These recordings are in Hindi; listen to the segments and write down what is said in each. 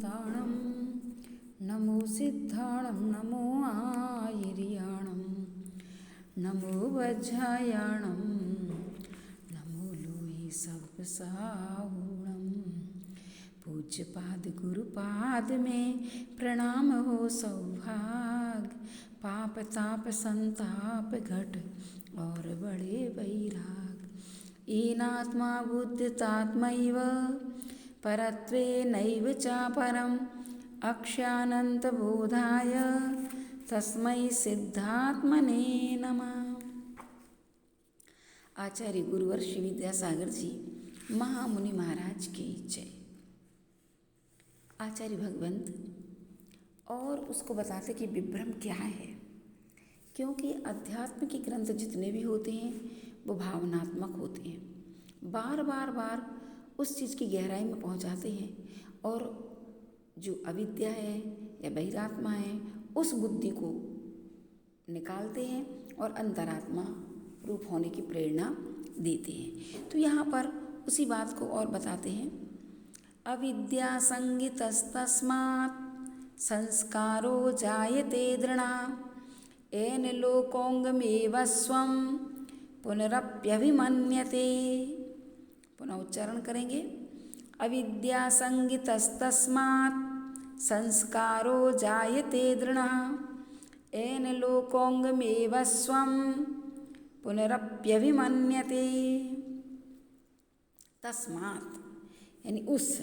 सिद्धाणं नमो सिद्धाणं नमो आयर्याणं नमो वज्रायाणं नमो लोहे सर्वसाहूणं। पूज्यपाद गुरुपाद में प्रणाम हो सौभाग, पाप ताप संताप घट और बड़े वैराग। ईनात्मा बुद्धितात्मैव परत्वे नैव चापरम् अक्षानन्तबोधाय तस्मै सिद्धात्मने नमः। आचार्य गुरुवर श्री विद्यासागर जी महामुनि महाराज की जय। आचार्य भगवंत और उसको बताते कि विभ्रम क्या है, क्योंकि अध्यात्म के ग्रंथ जितने भी होते हैं वो भावनात्मक होते हैं, बार बार उस चीज़ की गहराई में पहुंचाते हैं और जो अविद्या है या बहिरात्मा है उस बुद्धि को निकालते हैं और अंतरात्मा रूप होने की प्रेरणा देते हैं। तो यहाँ पर उसी बात को और बताते हैं। अविद्या संगितस्तस्मात् संस्कारो जायते दृढ़ा येन लोकोंगमेव स्वं पुनरप्यभिमन्यते। पुनः उच्चारण करेंगे। अविद्या संगितस्तस्मात् संस्कारो जायते दृढ़ः येन लोकोंगमेव स्वं पुनरप्यभिमन्यते। तस्मात् यानी उस,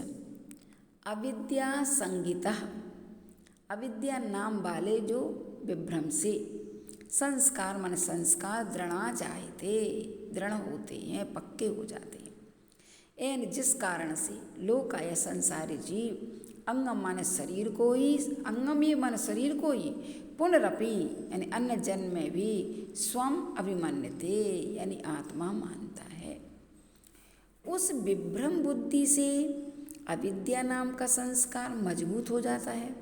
अविद्या संगितः अविद्या नाम वाले जो विभ्रम से, संस्कार मन संस्कार दृढ़ा जायते दृढ़ होते हैं, पक्के हो जाते हैं। एन जिस कारण से लोक या संसारी जीव अंगम माने शरीर को ही, अंगम ये माने शरीर को ही, पुनरपि यानी अन्य जन्म में भी स्वम अभिमन्यते यानी आत्मा मानता है। उस विभ्रम बुद्धि से अविद्या नाम का संस्कार मजबूत हो जाता है,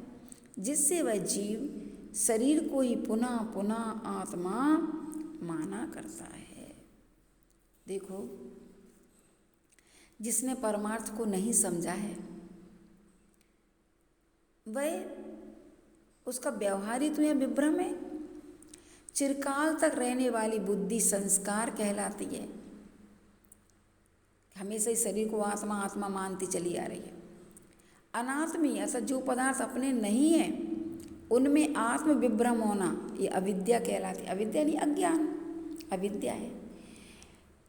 जिससे वह जीव शरीर को ही पुनः पुनः आत्मा माना करता है। देखो, जिसने परमार्थ को नहीं समझा है वह, उसका व्यवहार ही तो यह विभ्रम है। चिरकाल तक रहने वाली बुद्धि संस्कार कहलाती है। हमेशा ही शरीर को आत्मा आत्मा मानती चली आ रही है। अनात्मी अर्थात जो पदार्थ अपने नहीं है उनमें आत्म विभ्रम होना, ये अविद्या कहलाती है। अविद्या नहीं अज्ञान, अविद्या है।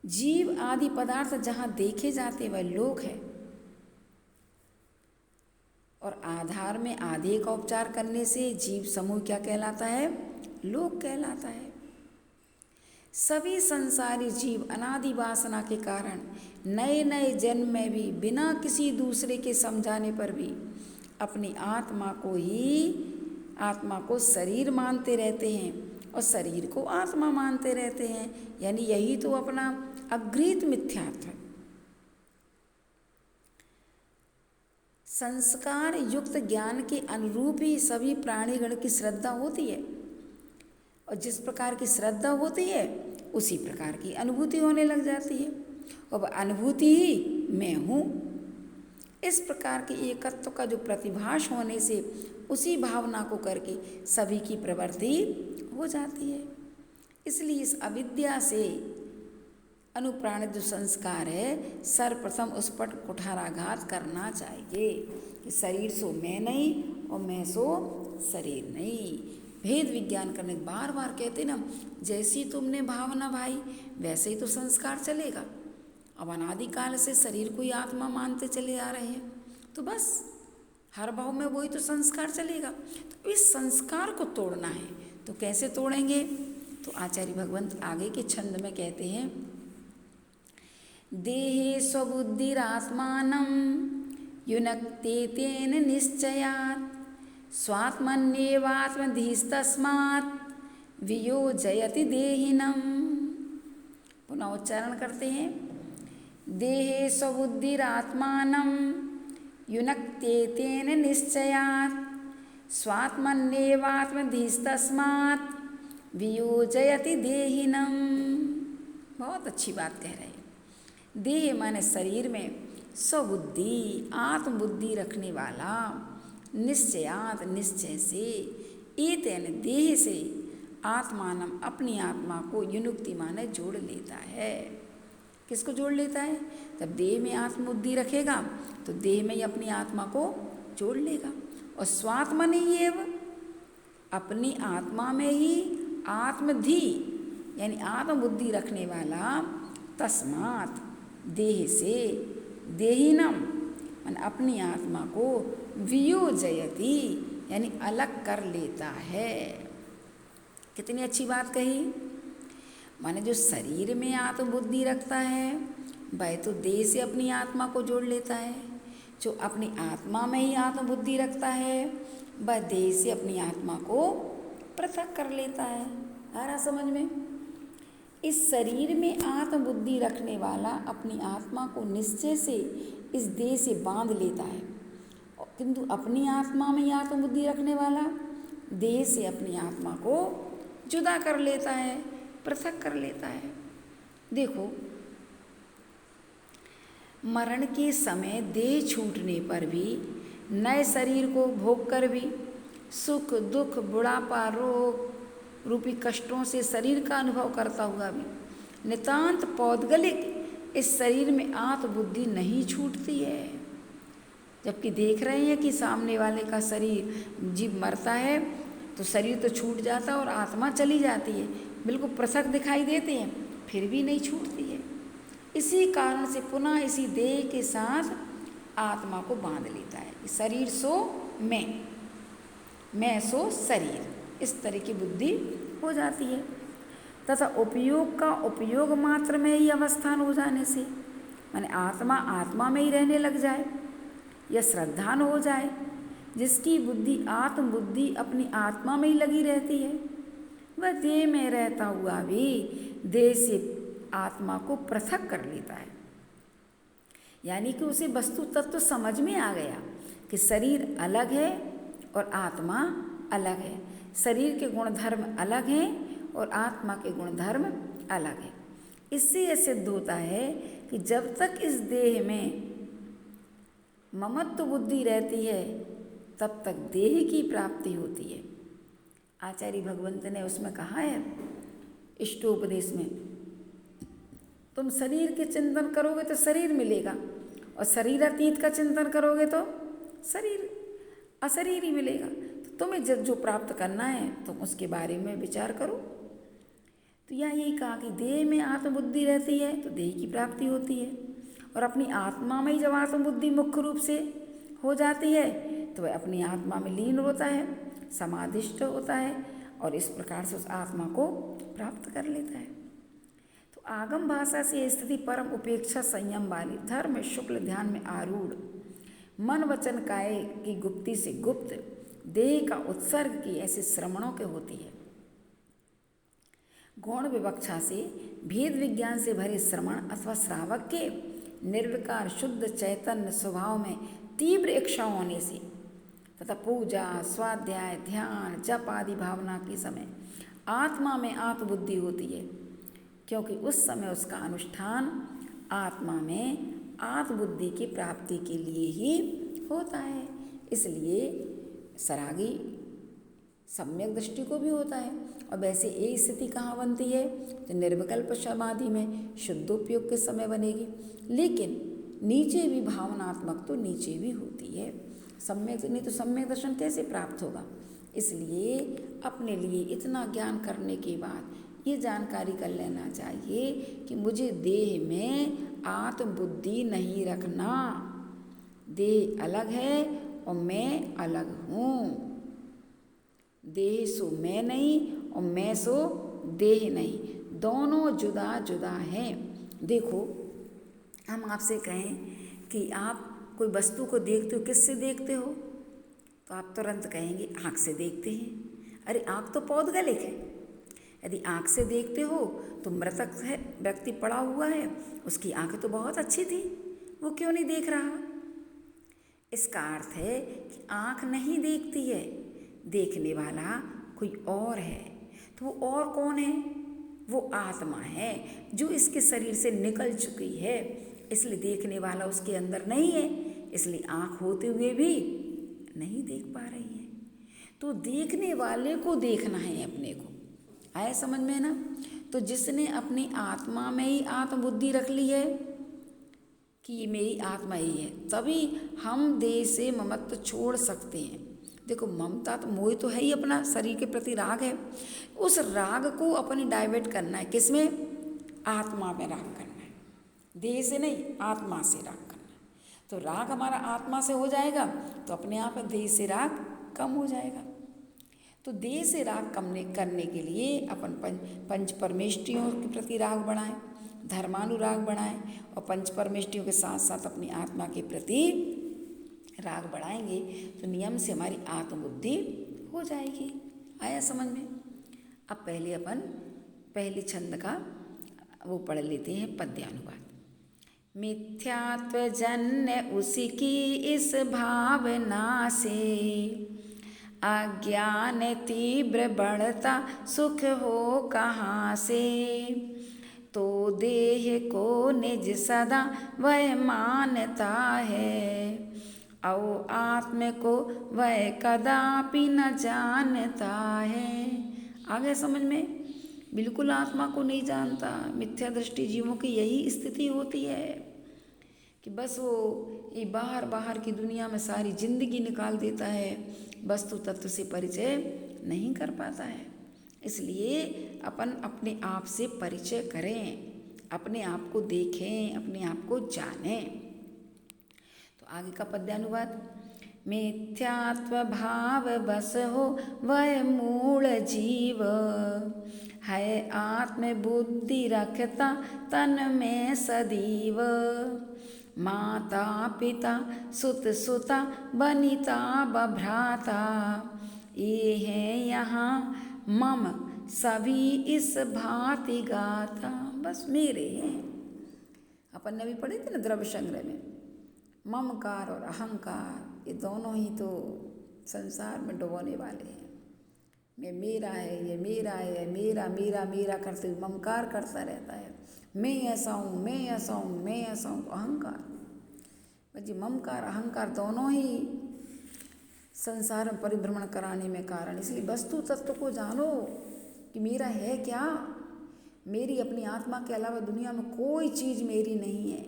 जीव आदि पदार्थ जहाँ देखे जाते वह लोक है, और आधार में आधे का उपचार करने से जीव समूह क्या कहलाता है? लोक कहलाता है। सभी संसारी जीव अनादि वासना के कारण नए नए जन्म में भी बिना किसी दूसरे के समझाने पर भी अपनी आत्मा को ही, आत्मा को शरीर मानते रहते हैं और शरीर को आत्मा मानते रहते हैं। यानी यही तो अपना अगृहीत मिथ्यात्व है। संस्कार युक्त ज्ञान के अनुरूप ही सभी प्राणीगण की श्रद्धा होती है, और जिस प्रकार की श्रद्धा होती है उसी प्रकार की अनुभूति होने लग जाती है, और अनुभूति ही मैं हूँ। इस प्रकार के एकत्व का जो प्रतिभास होने से उसी भावना को करके सभी की प्रवृत्ति हो जाती है। इसलिए इस अविद्या से अनुप्राणित जो संस्कार है, सर्वप्रथम उस पर कुठाराघात करना चाहिए कि शरीर सो मैं नहीं और मैं सो शरीर नहीं। भेद विज्ञान करने बार बार कहते ना, जैसी तुमने भावना भाई वैसे ही तो संस्कार चलेगा। अब अनादिकाल से शरीर को ही आत्मा मानते चले आ रहे हैं, तो बस हर भाव में वही तो संस्कार चलेगा। तो इस संस्कार को तोड़ना है, तो कैसे तोड़ेंगे? तो आचार्य भगवंत आगे के छंद में कहते हैं, देहे स्वबुद्धिरात्मानं युनक्ते तेन निश्चयात् स्वात्मन्येवात्मधीस्तस्मात् वियोजयति देहिनम्। पुनः उच्चारण करते हैं। देहे स्वबुद्धिरात्मानं युनक्ते तेन निश्चयात् स्वात्मन्येवात्मधीस्तस्मात् वियोजयति देहिनम्। बहुत अच्छी बात कह रहे हैं। देह माने शरीर में स्वबुद्धि आत्मबुद्धि रखने वाला निश्चयात निश्चय से, एतेन देह से आत्मानम अपनी आत्मा को युनुक्ति माने जोड़ लेता है। किसको जोड़ लेता है? जब देह में आत्मबुद्धि रखेगा तो देह में ही अपनी आत्मा को जोड़ लेगा। और स्वात्मनि एव, अपनी आत्मा में ही आत्मधि यानी आत्मबुद्धि रखने वाला, तस्मात् देह से देहिनम मन अपनी आत्मा को वियोजयति यानी अलग कर लेता है। कितनी अच्छी बात कही। माने जो शरीर में आत्मबुद्धि रखता है वह तो देह से अपनी आत्मा को जोड़ लेता है, जो अपनी आत्मा में ही आत्मबुद्धि रखता है वह देह से अपनी आत्मा को पृथक कर लेता है। आ रहा समझ में? इस शरीर में आत्मबुद्धि रखने वाला अपनी आत्मा को निश्चय से इस देह से बांध लेता है, किंतु अपनी आत्मा में ही आत्मबुद्धि रखने वाला देह से अपनी आत्मा को जुदा कर लेता है, पृथक कर लेता है। देखो, मरण के समय देह छूटने पर भी नए शरीर को भोग कर भी सुख दुख बुढ़ापा रोग रूपी कष्टों से शरीर का अनुभव करता हुआ भी नितांत पौद्गलिक इस शरीर में आत्मबुद्धि नहीं छूटती है। जबकि देख रहे हैं कि सामने वाले का शरीर जीव मरता है तो शरीर तो छूट जाता है और आत्मा चली जाती है, बिल्कुल पृथक दिखाई देते हैं, फिर भी नहीं छूटती है। इसी कारण से पुनः इसी देह के साथ आत्मा को बांध लेता है। शरीर सो मैं सो शरीर, इस तरह की बुद्धि हो जाती है। तथा उपयोग का उपयोग मात्र में ही अवस्थान हो जाने से, माने आत्मा आत्मा में ही रहने लग जाए या श्रद्धान हो जाए, जिसकी बुद्धि आत्मबुद्धि अपनी आत्मा में ही लगी रहती है, वह देह में रहता हुआ भी देह से आत्मा को पृथक कर लेता है। यानी कि उसे वस्तु तत्व समझ में आ गया कि शरीर अलग है और आत्मा अलग है, शरीर के गुण धर्म अलग हैं और आत्मा के गुण धर्म अलग है। इससे यह सिद्ध होता है कि जब तक इस देह में ममत्व बुद्धि रहती है तब तक देह की प्राप्ति होती है। आचार्य भगवंत ने उसमें कहा है इष्टोपदेश में, तुम शरीर के चिंतन करोगे तो शरीर मिलेगा और शरीरातीत का चिंतन करोगे तो शरीर अशरीर ही मिलेगा। तो तुम्हें जब जो प्राप्त करना है तुम उसके बारे में विचार करो। तो यहाँ यही कहा कि देह में आत्मबुद्धि रहती है तो देह की प्राप्ति होती है, और अपनी आत्मा में ही जब आत्मबुद्धि मुख्य रूप से हो जाती है तो वह अपनी आत्मा में लीन होता है, समाधिष्ट होता है और इस प्रकार से उस आत्मा को प्राप्त कर लेता है। तो आगम भाषा से यह स्थिति परम उपेक्षा संयम वाली धर्म शुक्ल ध्यान में आरूढ़ मन वचन काय की गुप्ति से गुप्त देह का उत्सर्ग की ऐसे श्रवणों के होती है। गौण विवक्षा से भेद विज्ञान से भरे श्रवण अथवा श्रावक के निर्विकार शुद्ध चैतन्य स्वभाव में तीव्र इच्छा होने से तथा पूजा स्वाध्याय ध्यान जप आदि भावना के समय आत्मा में आत्मबुद्धि होती है, क्योंकि उस समय उसका अनुष्ठान आत्मा में आत्मबुद्धि की प्राप्ति के लिए ही होता है। इसलिए सरागी सम्यक दृष्टि को भी होता है। और वैसे एक स्थिति कहाँ बनती है तो निर्विकल्प समाधि में शुद्धोपयोग के समय बनेगी, लेकिन नीचे भी भावनात्मक तो नीचे भी होती है। सम्यक नहीं तो सम्यक दर्शन कैसे प्राप्त होगा। इसलिए अपने लिए इतना ज्ञान करने के बाद ये जानकारी कर लेना चाहिए कि मुझे देह में आत्मबुद्धि नहीं रखना, देह अलग है और मैं अलग हूँ। देह सो मैं नहीं और मैं सो देह नहीं, दोनों जुदा जुदा हैं। देखो, हम आपसे कहें कि आप कोई वस्तु को देखते हो, किससे देखते हो, तो आप तुरंत कहेंगे आँख से देखते हैं। अरे आँख तो पौद्गलिक है। यदि आँख से देखते हो तो मृतक है, व्यक्ति पड़ा हुआ है, उसकी आँखें तो बहुत अच्छी थी, वो क्यों नहीं देख रहा। इसका अर्थ है कि आँख नहीं देखती है, देखने वाला कोई और है। तो वो और कौन है? वो आत्मा है जो इसके शरीर से निकल चुकी है, इसलिए देखने वाला उसके अंदर नहीं है, इसलिए आँख होते हुए भी नहीं देख पा रही है। तो देखने वाले को देखना है अपने को, आया समझ में ना। तो जिसने अपनी आत्मा में ही आत्मबुद्धि रख ली है कि ये मेरी आत्मा ही है, तभी हम देह से ममत्व छोड़ सकते हैं। देखो ममता तो मोह तो है ही, अपना शरीर के प्रति राग है, उस राग को अपने डाइवर्ट करना है। किसमें? आत्मा में राग करना है, देह से नहीं आत्मा से राग करना है। तो राग हमारा आत्मा से हो जाएगा तो अपने आप देह से राग कम हो जाएगा। तो देह से राग कम करने के लिए अपन पंच परमेष्टियों के प्रति राग बढ़ाएं, धर्मानुराग बढ़ाएं, और पंच परमेष्टियों के साथ साथ अपनी आत्मा के प्रति राग बढ़ाएंगे तो नियम से हमारी आत्मबुद्धि हो जाएगी। आया समझ में? अब पहले अपन पहले छंद का वो पढ़ लेते हैं पद्यानुवाद। मिथ्यात्व जन्य उसकी इस भावना से, अज्ञान तीव्र बढ़ता सुख हो कहाँ से। तो देह को निज सदा वह मानता है, और आत्म को वह कदापि न जानता है। आगे समझ में? बिल्कुल आत्मा को नहीं जानता। मिथ्या दृष्टि जीवों की यही स्थिति होती है कि बस वो ये बाहर बाहर की दुनिया में सारी जिंदगी निकाल देता है, वस्तु तत्व से परिचय नहीं कर पाता है। इसलिए अपन अपने आप से परिचय करें, अपने आप को देखें, अपने आप को जानें। तो आगे का पद्यानुवाद। मिथ्यात्व भाव बस हो वह मूल जीव, है आत्म बुद्धि रखता तन में सदैव। माता पिता सुत सुता बनिता बभ्राता, ये है यहाँ मम सभी इस भांति गाता। बस मेरे हैं। अपन ने भी पढ़े थे ना द्रव्य संग्रह में, ममकार और अहंकार ये दोनों ही तो संसार में डुबोने वाले हैं। मैं मेरा है, ये मेरा है, मेरा मेरा मेरा करते हुए ममकार करता रहता है। मैं ऐसा हूँ, मैं ऐसा हूँ, मैं ऐसा हूँ, अहंकार। जी ममकार अहंकार दोनों ही संसार में परिभ्रमण कराने में कारण। इसलिए वस्तु तत्व को जानो कि मेरा है क्या। मेरी अपनी आत्मा के अलावा दुनिया में कोई चीज़ मेरी नहीं है।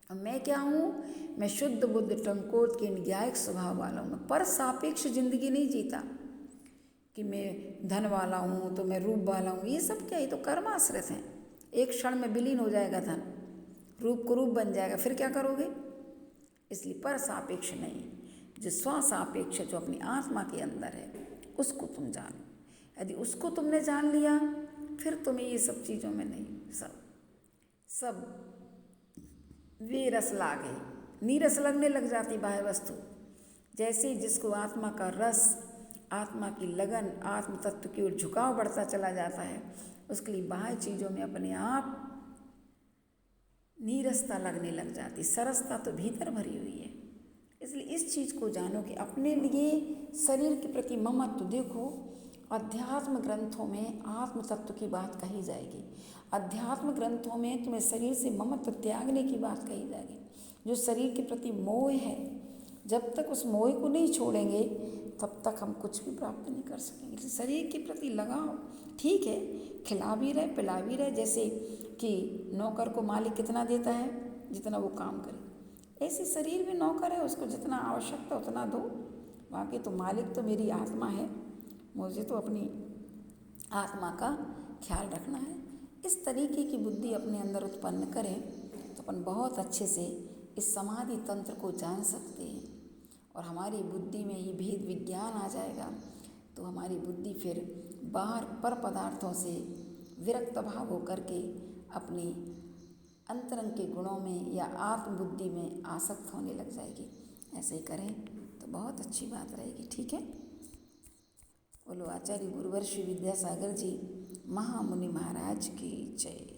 अब मैं क्या हूँ? मैं शुद्ध बुद्ध टंकोत के न्यायिक स्वभाव वाला हूँ। मैं पर सापेक्ष जिंदगी नहीं जीता कि मैं धन वाला हूँ तो मैं रूप वाला हूँ। ये सब क्या? ये तो कर्माश्रित हैं। एक क्षण में विलीन हो जाएगा धन, रूप को रूप बन जाएगा, फिर क्या करोगे? इसलिए पर सापेक्ष नहीं, जो स्वसापेक्ष जो अपनी आत्मा के अंदर है उसको तुम जानो। यदि उसको तुमने जान लिया फिर तुम्हें ये सब चीज़ों में नहीं, सब वे रस लागे, नीरस लगने लग जाती बाह्य वस्तु। जैसे जिसको आत्मा का रस, आत्मा की लगन, आत्म तत्व की ओर झुकाव बढ़ता चला जाता है, उसके लिए बाह्य चीज़ों में अपने आप नीरसता लगने लग जाती। सरसता तो भीतर भरी हुई है। इसलिए इस चीज़ को जानो कि अपने लिए शरीर के प्रति ममत्व। देखो अध्यात्म ग्रंथों में आत्म तत्व की बात कही जाएगी, अध्यात्म ग्रंथों में तुम्हें शरीर से ममत्व त्यागने की बात कही जाएगी। जो शरीर के प्रति मोह है, जब तक उस मोह को नहीं छोड़ेंगे तब तक हम कुछ भी प्राप्त नहीं कर सकेंगे। शरीर के प्रति लगाव ठीक है, खिला भी रहे पिला भी रहे। जैसे कि नौकर को मालिक कितना देता है? जितना वो काम करे। ऐसे शरीर भी नौकर है, उसको जितना आवश्यकता उतना दो। बाकी तो मालिक तो मेरी आत्मा है, मुझे तो अपनी आत्मा का ख्याल रखना है। इस तरीके की बुद्धि अपने अंदर उत्पन्न करें तो अपन बहुत अच्छे से इस समाधि तंत्र को जान सकते हैं और हमारी बुद्धि में ये भेद विज्ञान आ जाएगा। तो हमारी बुद्धि फिर बाहर पर पदार्थों से विरक्त भाव होकर के अपनी अंतरंग के गुणों में या आत्मबुद्धि में आसक्त होने लग जाएगी। ऐसे ही करें तो बहुत अच्छी बात रहेगी। ठीक है। बोलो आचार्य गुरुवर श्री विद्यासागर जी महामुनि महाराज की जय।